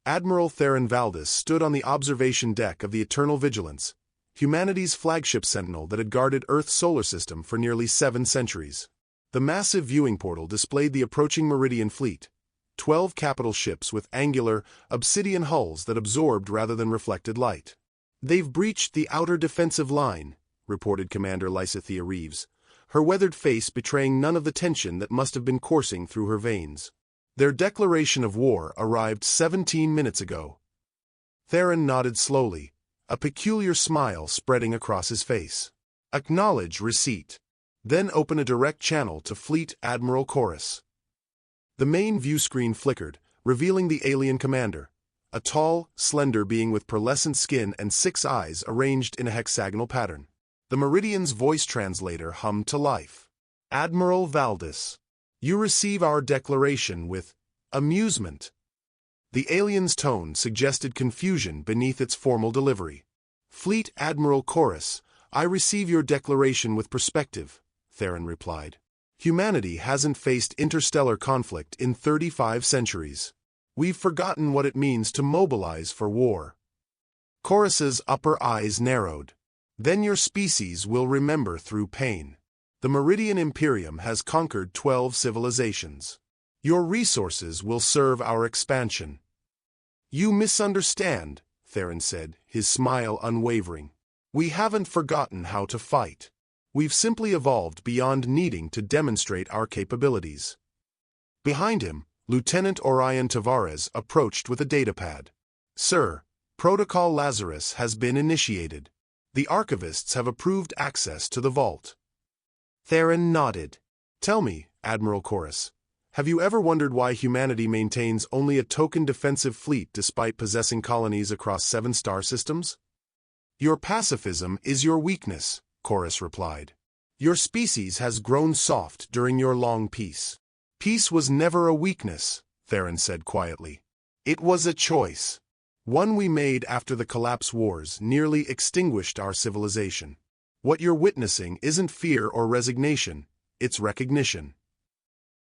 Admiral Theron Valdis stood on the observation deck of the Eternal Vigilance, humanity's flagship sentinel that had guarded Earth's solar system for nearly 7 centuries. The massive viewing portal displayed the approaching Meridian fleet, 12 capital ships with angular, obsidian hulls that absorbed rather than reflected light. "They've breached the outer defensive line," reported Commander Lysithea Reeves, her weathered face betraying none of the tension that must have been coursing through her veins. "Their declaration of war arrived 17 minutes ago." Theron nodded slowly, a peculiar smile spreading across his face. "Acknowledge receipt. Then open a direct channel to Fleet Admiral Chorus." The main view screen flickered, revealing the alien commander, a tall, slender being with pearlescent skin and 6 eyes arranged in a hexagonal pattern. The Meridian's voice translator hummed to life. "Admiral Valdis, you receive our declaration with amusement." The alien's tone suggested confusion beneath its formal delivery. "Fleet Admiral Chorus, I receive your declaration with perspective," Theron replied. "Humanity hasn't faced interstellar conflict in 35 centuries. We've forgotten what it means to mobilize for war." Chorus's upper eyes narrowed. "Then your species will remember through pain. The Meridian Imperium has conquered 12 civilizations. Your resources will serve our expansion." "You misunderstand," Theron said, his smile unwavering. "We haven't forgotten how to fight. We've simply evolved beyond needing to demonstrate our capabilities." Behind him, Lieutenant Orion Tavares approached with a datapad. "Sir, Protocol Lazarus has been initiated. The archivists have approved access to the vault." Theron nodded. "Tell me, Admiral Chorus, have you ever wondered why humanity maintains only a token defensive fleet despite possessing colonies across 7 star systems?" "Your pacifism is your weakness," Chorus replied. "Your species has grown soft during your long peace." "Peace was never a weakness," Theron said quietly. "It was a choice. One we made after the collapse wars nearly extinguished our civilization. What you're witnessing isn't fear or resignation, it's recognition."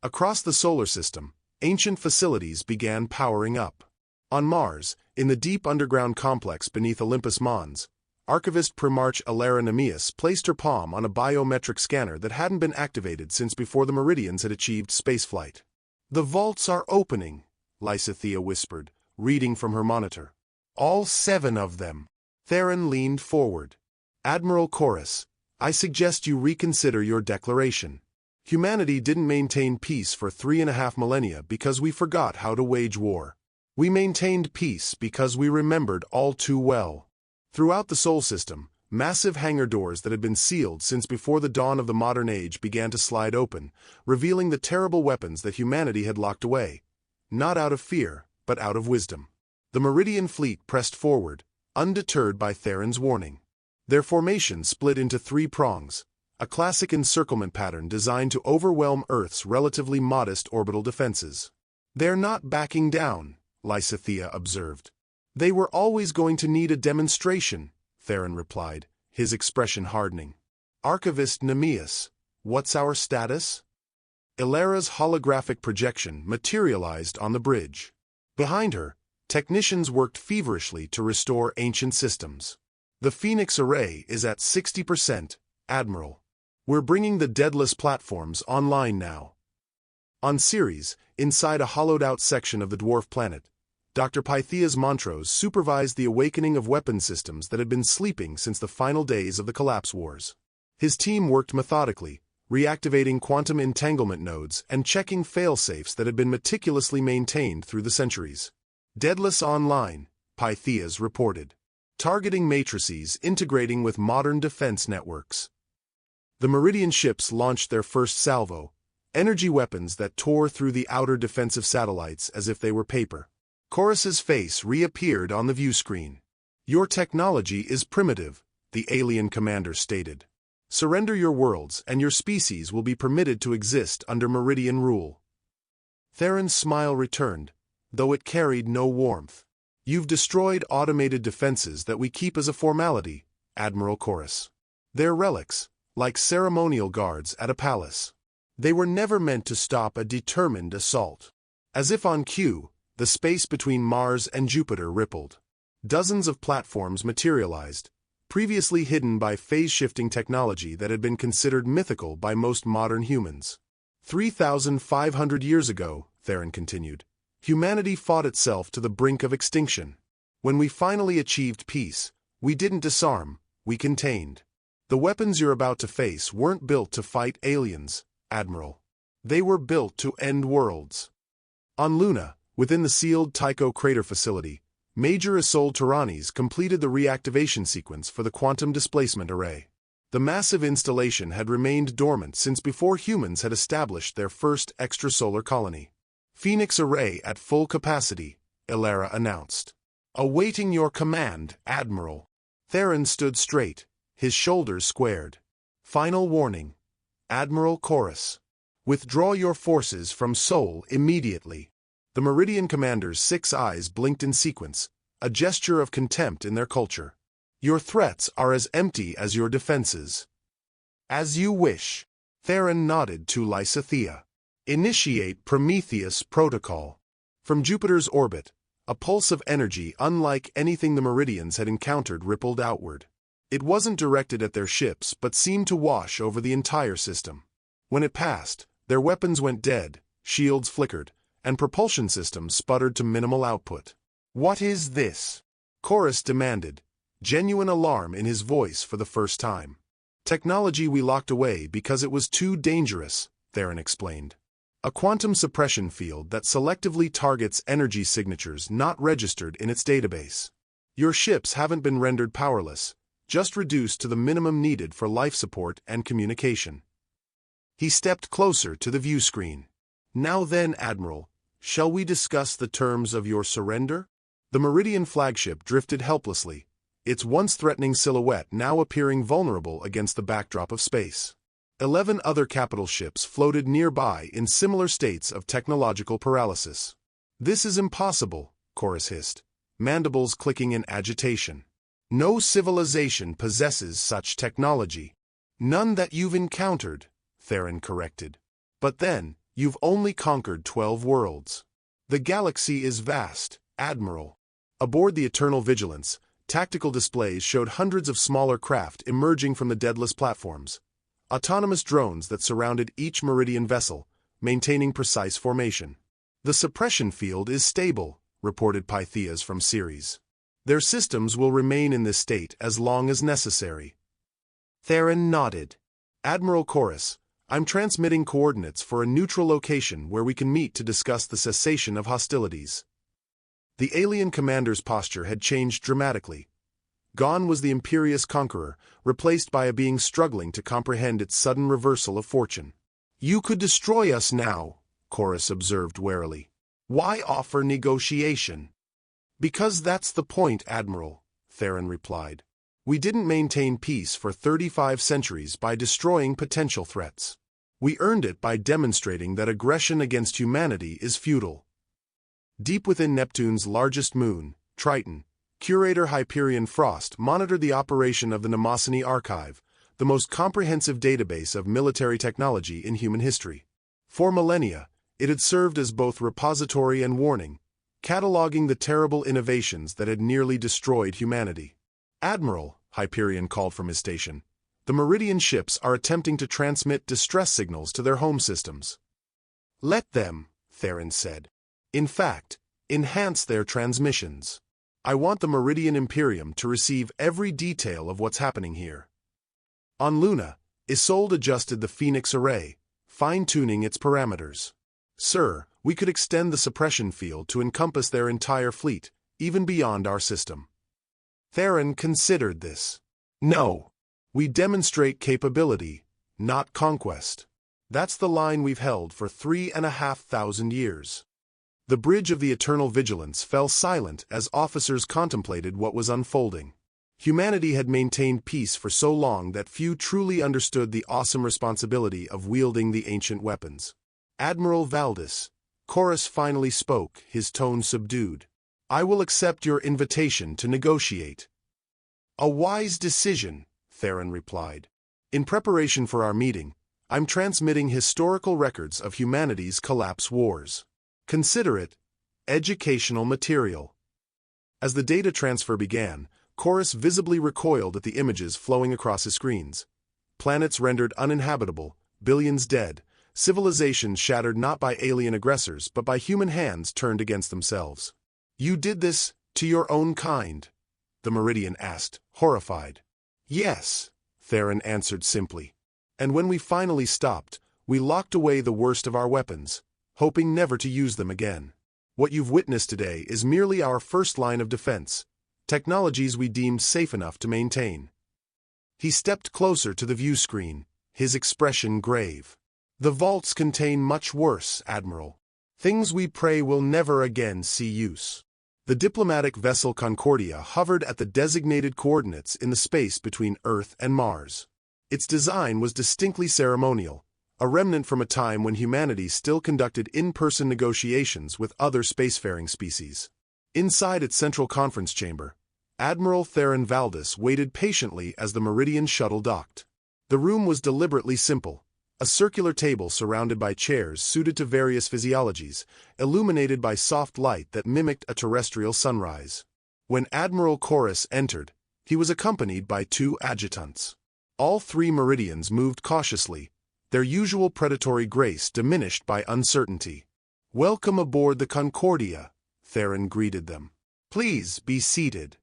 Across the solar system, ancient facilities began powering up. On Mars, in the deep underground complex beneath Olympus Mons, Archivist Primarch Alara Nemeus placed her palm on a biometric scanner that hadn't been activated since before the Meridians had achieved spaceflight. "The vaults are opening," Lysithea whispered, reading from her monitor. "All 7 of them." Theron leaned forward. "Admiral Chorus, I suggest you reconsider your declaration. Humanity didn't maintain peace for 3.5 millennia because we forgot how to wage war. We maintained peace because we remembered all too well." Throughout the Sol system, massive hangar doors that had been sealed since before the dawn of the modern age began to slide open, revealing the terrible weapons that humanity had locked away, not out of fear, but out of wisdom. The Meridian fleet pressed forward, undeterred by Theron's warning. Their formation split into 3 prongs, a classic encirclement pattern designed to overwhelm Earth's relatively modest orbital defenses. "They're not backing down," Lysithea observed. "They were always going to need a demonstration," Theron replied, his expression hardening. "Archivist Nemeus, what's our status?" Ilara's holographic projection materialized on the bridge. Behind her, technicians worked feverishly to restore ancient systems. "The Phoenix Array is at 60%, Admiral. We're bringing the deadless platforms online now." On Ceres, inside a hollowed-out section of the dwarf planet, Dr. Pytheas Montrose supervised the awakening of weapon systems that had been sleeping since the final days of the collapse wars. His team worked methodically, reactivating quantum entanglement nodes and checking fail-safes that had been meticulously maintained through the centuries. "Deadless online," Pytheas reported. "Targeting matrices integrating with modern defense networks." The Meridian ships launched their first salvo, energy weapons that tore through the outer defensive satellites as if they were paper. Chorus's face reappeared on the view screen. "Your technology is primitive," the alien commander stated. "Surrender your worlds and your species will be permitted to exist under Meridian rule." Theron's smile returned, though it carried no warmth. "You've destroyed automated defenses that we keep as a formality, Admiral Chorus. They're relics, like ceremonial guards at a palace. They were never meant to stop a determined assault." As if on cue, The space between Mars and Jupiter rippled. Dozens of platforms materialized, previously hidden by phase-shifting technology that had been considered mythical by most modern humans. 3,500 years ago, Theron continued, humanity fought itself to the brink of extinction. When we finally achieved peace, we didn't disarm, we contained. The weapons you're about to face weren't built to fight aliens, Admiral. They were built to end worlds. On Luna, within the sealed Tycho crater facility, Major Isolde Tyrannis completed the reactivation sequence for the quantum displacement array. The massive installation had remained dormant since before humans had established their first extrasolar colony. Phoenix Array at full capacity, Ilara announced. Awaiting your command, Admiral. Theron stood straight, his shoulders squared. Final warning. Admiral Chorus. Withdraw your forces from Sol immediately. The Meridian commander's 6 eyes blinked in sequence, a gesture of contempt in their culture. Your threats are as empty as your defenses. As you wish. Theron nodded to Lysithea. Initiate Prometheus Protocol. From Jupiter's orbit, a pulse of energy unlike anything the Meridians had encountered rippled outward. It wasn't directed at their ships but seemed to wash over the entire system. When it passed, their weapons went dead, shields flickered, and propulsion systems sputtered to minimal output. What is this? Chorus demanded, genuine alarm in his voice for the first time. Technology we locked away because it was too dangerous, Theron explained. A quantum suppression field that selectively targets energy signatures not registered in its database. Your ships haven't been rendered powerless, just reduced to the minimum needed for life support and communication. He stepped closer to the view screen. Now then, Admiral, shall we discuss the terms of your surrender? The Meridian flagship drifted helplessly, its once threatening silhouette now appearing vulnerable against the backdrop of space. 11 other capital ships floated nearby in similar states of technological paralysis. This is impossible, Chorus hissed, mandibles clicking in agitation. No civilization possesses such technology. None that you've encountered, Theron corrected. But then, you've only conquered 12 worlds. The galaxy is vast, Admiral. Aboard the Eternal Vigilance, tactical displays showed hundreds of smaller craft emerging from the deadless platforms. Autonomous drones that surrounded each Meridian vessel, maintaining precise formation. The suppression field is stable, reported Pytheas from Ceres. Their systems will remain in this state as long as necessary. Theron nodded. Admiral Chorus, I'm transmitting coordinates for a neutral location where we can meet to discuss the cessation of hostilities. The alien commander's posture had changed dramatically. Gone was the imperious conqueror, replaced by a being struggling to comprehend its sudden reversal of fortune. You could destroy us now, Chorus observed warily. Why offer negotiation? Because that's the point, Admiral, Theron replied. We didn't maintain peace for 35 centuries by destroying potential threats. We earned it by demonstrating that aggression against humanity is futile. Deep within Neptune's largest moon, Triton, Curator Hyperion Frost monitored the operation of the Mnemosyne Archive, the most comprehensive database of military technology in human history. For millennia, it had served as both repository and warning, cataloging the terrible innovations that had nearly destroyed humanity. Admiral, Hyperion called from his station, the Meridian ships are attempting to transmit distress signals to their home systems. Let them, Theron said. In fact, enhance their transmissions. I want the Meridian Imperium to receive every detail of what's happening here. On Luna, Isolde adjusted the Phoenix Array, fine-tuning its parameters. Sir, we could extend the suppression field to encompass their entire fleet, even beyond our system. Theron considered this. No. We demonstrate capability, not conquest. That's the line we've held for 3,500 years. The bridge of the Eternal Vigilance fell silent as officers contemplated what was unfolding. Humanity had maintained peace for so long that few truly understood the awesome responsibility of wielding the ancient weapons. Admiral Valdis, Chorus finally spoke, his tone subdued. I will accept your invitation to negotiate. A wise decision, Theron replied. In preparation for our meeting, I'm transmitting historical records of humanity's collapse wars. Consider it Educational material. As the data transfer began, Chorus visibly recoiled at the images flowing across his screens. Planets rendered uninhabitable, billions dead, civilizations shattered not by alien aggressors but by human hands turned against themselves. "You did this to your own kind?" the Meridian asked, horrified. "Yes," Theron answered simply. "And when we finally stopped, we locked away the worst of our weapons, hoping never to use them again. What you've witnessed today is merely our first line of defense, technologies we deemed safe enough to maintain." He stepped closer to the view screen, his expression grave. "The vaults contain much worse, Admiral. Things we pray will never again see use." The diplomatic vessel Concordia hovered at the designated coordinates in the space between Earth and Mars. Its design was distinctly ceremonial, a remnant from a time when humanity still conducted in-person negotiations with other spacefaring species. Inside its central conference chamber, Admiral Theron Valdis waited patiently as the Meridian shuttle docked. The room was deliberately simple, a circular table surrounded by chairs suited to various physiologies, illuminated by soft light that mimicked a terrestrial sunrise. When Admiral Chorus entered, he was accompanied by 2 adjutants. All 3 Meridians moved cautiously, their usual predatory grace diminished by uncertainty. "Welcome aboard the Concordia," Theron greeted them. "Please be seated."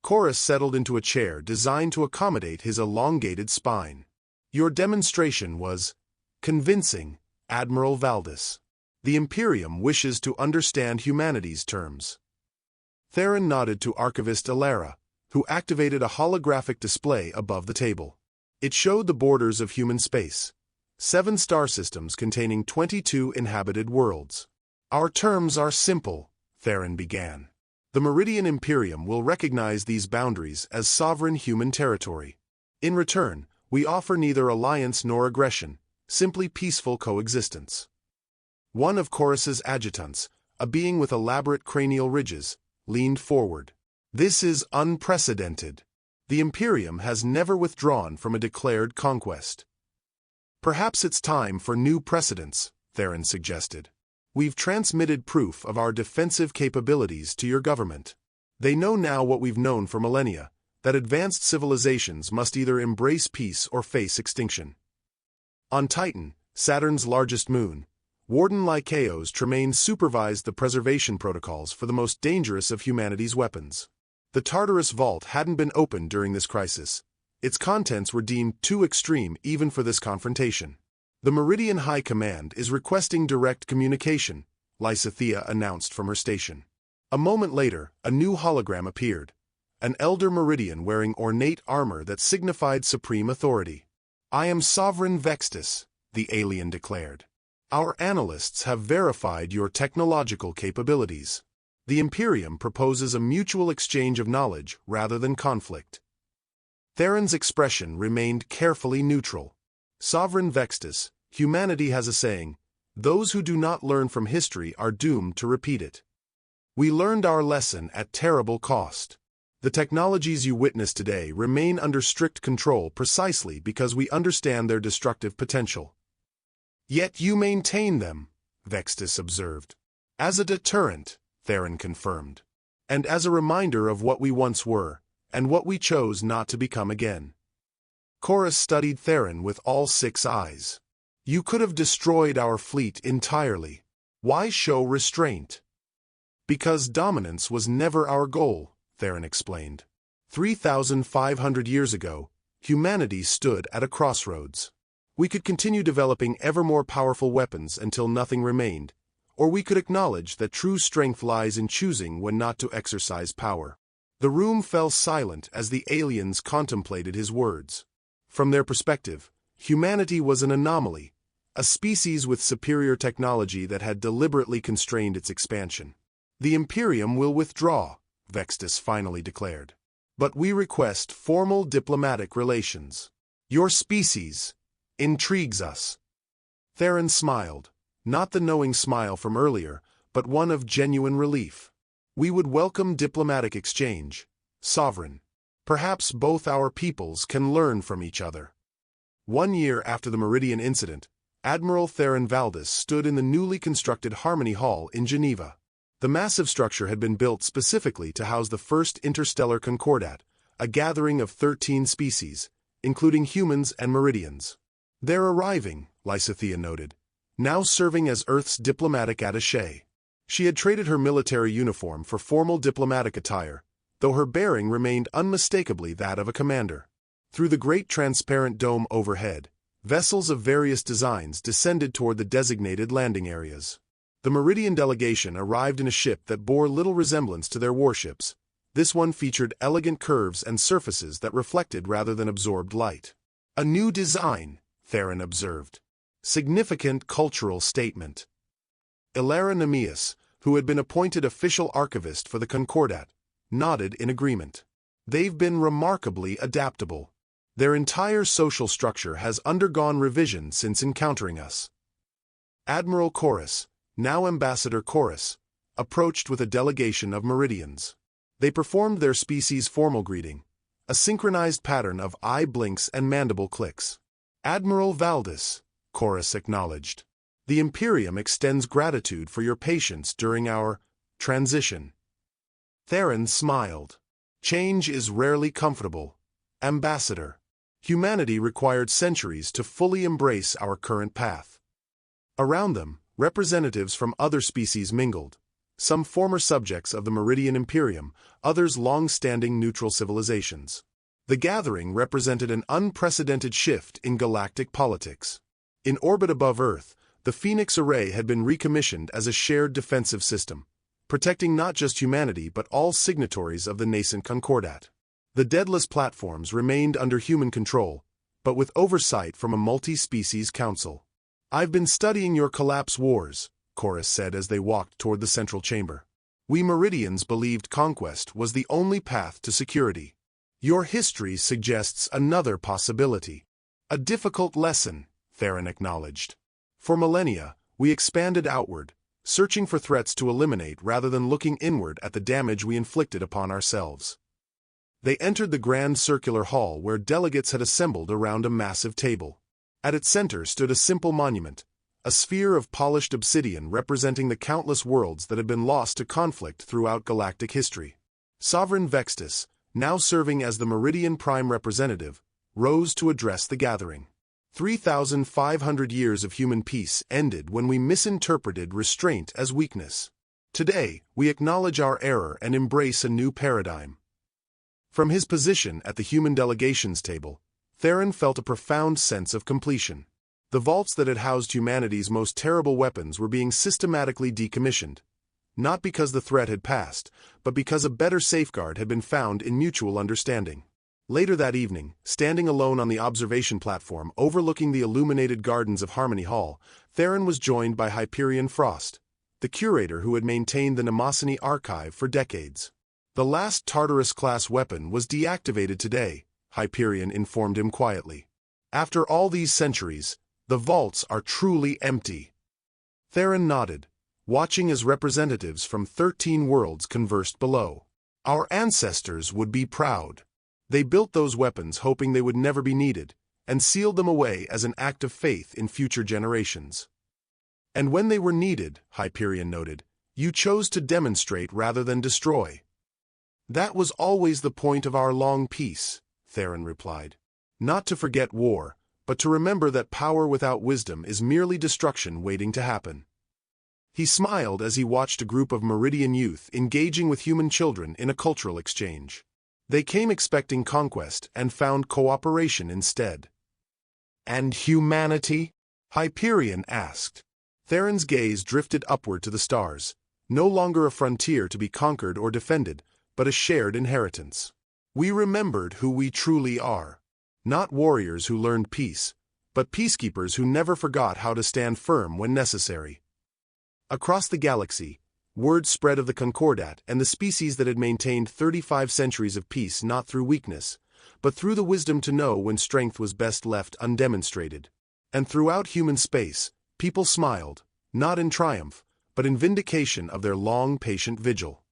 Chorus settled into a chair designed to accommodate his elongated spine. "Your demonstration was convincing, Admiral Valdis. The Imperium wishes to understand humanity's terms." Theron nodded to Archivist Alara, who activated a holographic display above the table. It showed the borders of human space, 7 star systems containing 22 inhabited worlds. "Our terms are simple," Theron began. "The Meridian Imperium will recognize these boundaries as sovereign human territory. In return, we offer neither alliance nor aggression, simply peaceful coexistence." One of Chorus's adjutants, a being with elaborate cranial ridges, leaned forward. "This is unprecedented. The Imperium has never withdrawn from a declared conquest." "Perhaps it's time for new precedents," Theron suggested. "We've transmitted proof of our defensive capabilities to your government. They know now what we've known for millennia, that advanced civilizations must either embrace peace or face extinction." On Titan, Saturn's largest moon, Warden Lycaeus Tremaine supervised the preservation protocols for the most dangerous of humanity's weapons. The Tartarus Vault hadn't been opened during this crisis. Its contents were deemed too extreme even for this confrontation. "The Meridian High Command is requesting direct communication," Lysithea announced from her station. A moment later, a new hologram appeared, an elder Meridian wearing ornate armor that signified supreme authority. "I am Sovereign Vextus," the alien declared. "Our analysts have verified your technological capabilities. The Imperium proposes a mutual exchange of knowledge rather than conflict." Theron's expression remained carefully neutral. "Sovereign Vextus, humanity has a saying, those who do not learn from history are doomed to repeat it. We learned our lesson at terrible cost. The technologies you witness today remain under strict control precisely because we understand their destructive potential." "Yet you maintain them," Vextus observed. "As a deterrent," Theron confirmed. "And as a reminder of what we once were, and what we chose not to become again." Chorus studied Theron with all 6 eyes. "You could have destroyed our fleet entirely. Why show restraint?" "Because dominance was never our goal," Theron explained. 3,500 years ago, humanity stood at a crossroads. We could continue developing ever more powerful weapons until nothing remained, or we could acknowledge that true strength lies in choosing when not to exercise power. The room fell silent as the aliens contemplated his words. From their perspective, humanity was an anomaly, a species with superior technology that had deliberately constrained its expansion. "The Imperium will withdraw," Vextus finally declared. "But we request formal diplomatic relations. Your species intrigues us." Theron smiled, not the knowing smile from earlier, but one of genuine relief. "We would welcome diplomatic exchange, Sovereign. Perhaps both our peoples can learn from each other." 1 year after the Meridian incident, Admiral Theron Valdis stood in the newly constructed Harmony Hall in Geneva. The massive structure had been built specifically to house the first interstellar concordat, a gathering of 13 species, including humans and Meridians. They're arriving, Lysithea noted, now serving as Earth's diplomatic attaché. She had traded her military uniform for formal diplomatic attire, though her bearing remained unmistakably that of a commander. Through the great transparent dome overhead, vessels of various designs descended toward the designated landing areas. The Meridian delegation arrived in a ship that bore little resemblance to their warships. This one featured elegant curves and surfaces that reflected rather than absorbed light. A new design, Theron observed. Significant cultural statement. Ilara Nemeus, who had been appointed official archivist for the Concordat, nodded in agreement. They've been remarkably adaptable. Their entire social structure has undergone revision since encountering us. Admiral Chorus, now Ambassador Chorus, approached with a delegation of Meridians. They performed their species' formal greeting, a synchronized pattern of eye blinks and mandible clicks. Admiral Valdis, Chorus acknowledged. The Imperium extends gratitude for your patience during our transition. Theron smiled. Change is rarely comfortable, Ambassador. Humanity required centuries to fully embrace our current path. Around them, representatives from other species mingled, some former subjects of the Meridian Imperium, others long-standing neutral civilizations. The gathering represented an unprecedented shift in galactic politics. In orbit above Earth, the Phoenix Array had been recommissioned as a shared defensive system, protecting not just humanity but all signatories of the nascent Concordat. The deadless platforms remained under human control, but with oversight from a multi-species council. I've been studying your collapse wars, Chorus said as they walked toward the central chamber. We Meridians believed conquest was the only path to security. Your history suggests another possibility. A difficult lesson, Theron acknowledged. For millennia, we expanded outward, searching for threats to eliminate rather than looking inward at the damage we inflicted upon ourselves. They entered the grand circular hall where delegates had assembled around a massive table. At its center stood a simple monument, a sphere of polished obsidian representing the countless worlds that had been lost to conflict throughout galactic history. Sovereign Vextus, now serving as the Meridian Prime Representative, rose to address the gathering. 3,500 years of human peace ended when we misinterpreted restraint as weakness. Today, we acknowledge our error and embrace a new paradigm. From his position at the human delegations table, Theron felt a profound sense of completion. The vaults that had housed humanity's most terrible weapons were being systematically decommissioned, not because the threat had passed, but because a better safeguard had been found in mutual understanding. Later that evening, standing alone on the observation platform overlooking the illuminated gardens of Harmony Hall, Theron was joined by Hyperion Frost, the curator who had maintained the Mnemosyne archive for decades. The last Tartarus-class weapon was deactivated today, Hyperion informed him quietly. After all these centuries, the vaults are truly empty. Theron nodded, watching as representatives from 13 worlds conversed below. Our ancestors would be proud. They built those weapons hoping they would never be needed, and sealed them away as an act of faith in future generations. And when they were needed, Hyperion noted, you chose to demonstrate rather than destroy. That was always the point of our long peace, Theron replied. Not to forget war, but to remember that power without wisdom is merely destruction waiting to happen. He smiled as he watched a group of Meridian youth engaging with human children in a cultural exchange. They came expecting conquest and found cooperation instead. And humanity? Hyperion asked. Theron's gaze drifted upward to the stars, no longer a frontier to be conquered or defended, but a shared inheritance. We remembered who we truly are. Not warriors who learned peace, but peacekeepers who never forgot how to stand firm when necessary. Across the galaxy, word spread of the Concordat and the species that had maintained 35 centuries of peace not through weakness, but through the wisdom to know when strength was best left undemonstrated. And throughout human space, people smiled, not in triumph, but in vindication of their long, patient vigil.